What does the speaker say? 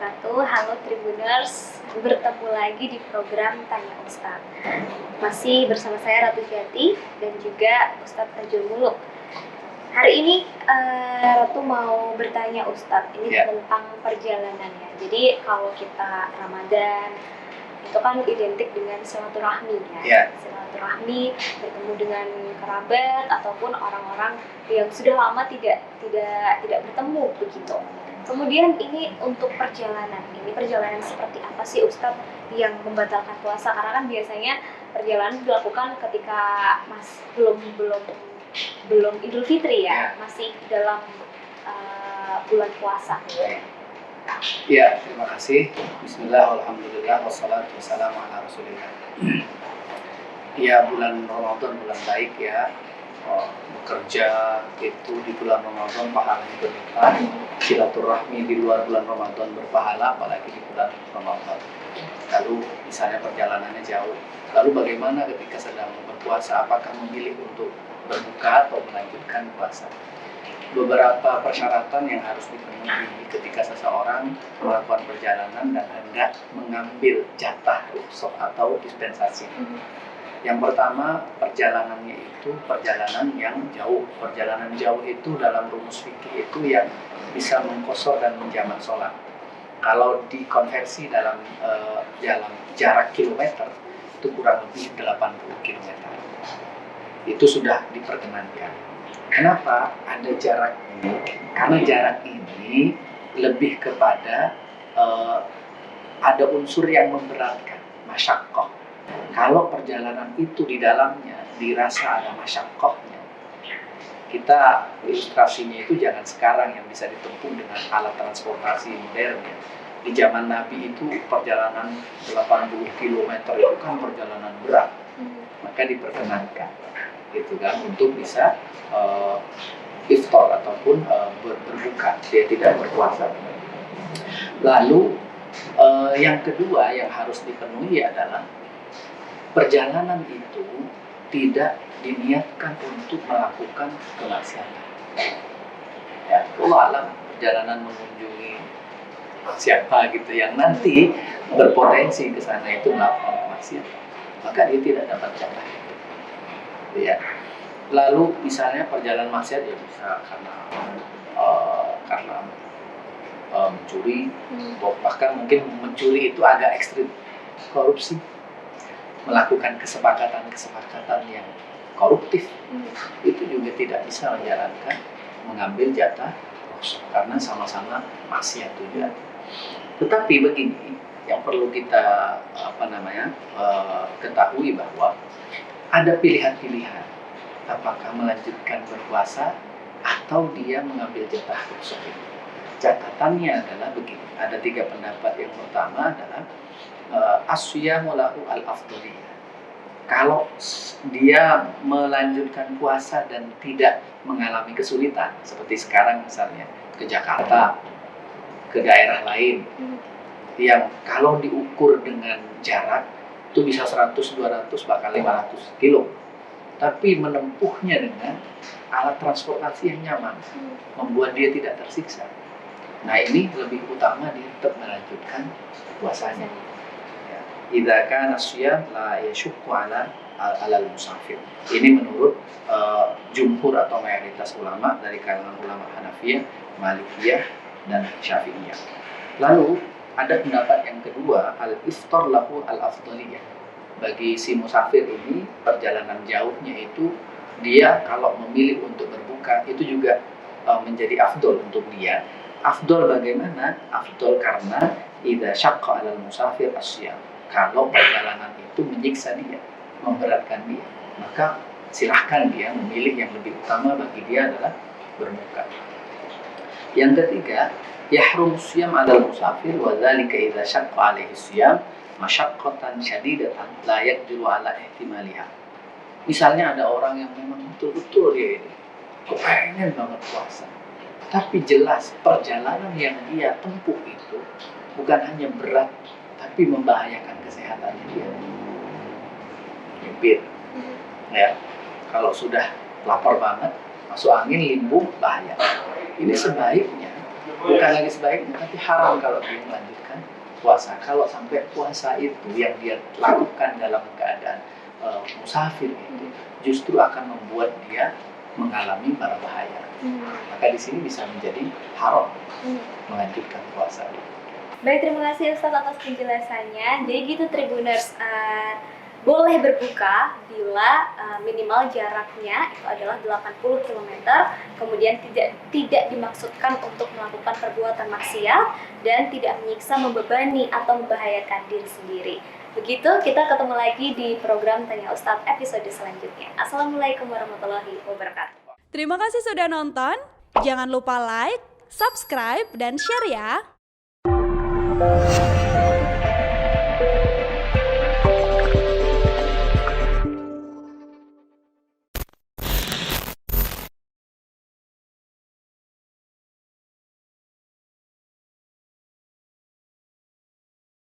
wabarakatuh. Halo Tribuners, bertemu lagi di program Tanya Ustadz. Masih bersama saya Ratu Jati dan juga Ustadz Tajul Muluk. Hari ini Ratu mau bertanya Ustadz tentang perjalanannya. Jadi kalau kita Ramadan itu kan identik dengan silaturahmi ya. Silaturahmi, bertemu dengan kerabat ataupun orang-orang yang sudah lama tidak bertemu begitu. Kemudian ini untuk perjalanan. Ini perjalanan seperti apa sih Ustadz yang membatalkan puasa? Karena kan biasanya perjalanan dilakukan ketika belum Idul Fitri ya, masih dalam bulan puasa. Ya, terima kasih. Bismillah, alhamdulillah, wassalatu wassalamu ala rasulillah. Ya, bulan Ramadan bulan baik ya. Bekerja itu di bulan Ramadan pahalanya berlipat. Silaturahmi di luar bulan Ramadan berpahala, apalagi di bulan Ramadan. Lalu misalnya perjalanannya jauh. Lalu bagaimana ketika sedang berpuasa? Apakah memilih untuk berbuka atau melanjutkan puasa? Beberapa persyaratan yang harus dipenuhi ketika seseorang melakukan perjalanan dan hendak mengambil jatah rukhsah atau dispensasi. Yang pertama, perjalanannya itu perjalanan yang jauh. Perjalanan jauh itu dalam rumus fikih itu yang bisa mengqashar dan menjamak sholat. Kalau dikonversi dalam jarak kilometer itu kurang lebih 80 km. Itu sudah diperkenankan. Kenapa ada jarak ini? Karena jarak ini lebih kepada ada unsur yang memberatkan, masyaqqah. Kalau perjalanan itu di dalamnya dirasa ada masyaqqahnya, kita ilustrasinya itu jangan sekarang yang bisa ditempuh dengan alat transportasi modern ya. Di zaman Nabi itu perjalanan 80 km itu kan perjalanan berat, maka diperkenankan gitu kan untuk bisa iftar ataupun berbuka, dia tidak berpuasa. Lalu yang kedua yang harus dipenuhi adalah perjalanan itu tidak diniatkan untuk melakukan kemaksiatan. Ya, Allah alam perjalanan mengunjungi siapa gitu yang nanti berpotensi ke sana itu melakukan kemaksiatan, maka dia tidak dapat jatah itu. Ya. Lalu misalnya perjalanan maksiat ya bisa karena mencuri, bahkan mungkin mencuri itu agak ekstrim, korupsi, melakukan kesepakatan yang koruptif, itu juga tidak bisa mengambil jatah karena sama-sama maksiat juga. Tetapi begini, yang perlu kita ketahui bahwa ada pilihan-pilihan. Apakah melanjutkan berpuasa atau dia mengambil jatah rukhsah ini. Catatannya adalah begini, ada 3 pendapat. Yang pertama adalah as-siyamu lahu al-afdhaliyah. Kalau dia melanjutkan puasa dan tidak mengalami kesulitan, seperti sekarang misalnya ke Jakarta, ke daerah lain, yang kalau diukur dengan jarak itu bisa 100, 200, bahkan 500 kilo. Tapi menempuhnya dengan alat transportasi yang nyaman, membuat dia tidak tersiksa. Nah ini lebih utama dia tetap melanjutkan puasanya. Idza kana as-siyam la yashukku ala al-musafir. Ini menurut jumhur atau mayoritas ulama dari kalangan ulama Hanafiyah, Malikiyah, dan Syafi'iyah. Lalu ada pendapat yang kedua, al-iftar lahu al-afdhaliyah. Bagi si musafir ini perjalanan jauhnya itu dia kalau memilih untuk berbuka itu juga menjadi afdol untuk dia. Afdol bagaimana? Afdol karena idza syaqqa 'alal musafir as-siyam. Kalau perjalanan itu menyiksa dia, memberatkan dia, maka silahkan dia memilih yang lebih utama bagi dia adalah berbuka. Yang ketiga, yahrum siyam 'alal musafir wa dzalika idza syaqqa 'alaihi siyam masyaqqatan syadidatan la yaqdiru 'ala ihtimaliha. Misalnya ada orang yang memang betul-betul dia ini kepengen banget puasa, tapi jelas perjalanan yang dia tempuh itu bukan hanya berat, tapi membahayakan kesehatannya dia. Mimpi, ya, kalau sudah lapar banget, masuk angin, limbung, bahaya. Ini sebaiknya bukan lagi sebaiknya, tapi haram kalau dia melanjutkan puasa. Kalau sampai puasa itu yang dia lakukan dalam keadaan musafir itu justru akan membuat dia mengalami mara bahaya. Maka di sini bisa menjadi haram melanjutkan puasa. Baik, terima kasih Ustadz atas penjelasannya. Jadi gitu Tribuners, boleh berbuka bila minimal jaraknya itu adalah 80 km, kemudian tidak dimaksudkan untuk melakukan perbuatan maksiat dan tidak menyiksa, membebani atau membahayakan diri sendiri. Begitu, kita ketemu lagi di program Tanya Ustadz episode selanjutnya. Assalamualaikum warahmatullahi wabarakatuh. Terima kasih sudah nonton. Jangan lupa like, subscribe, dan share ya.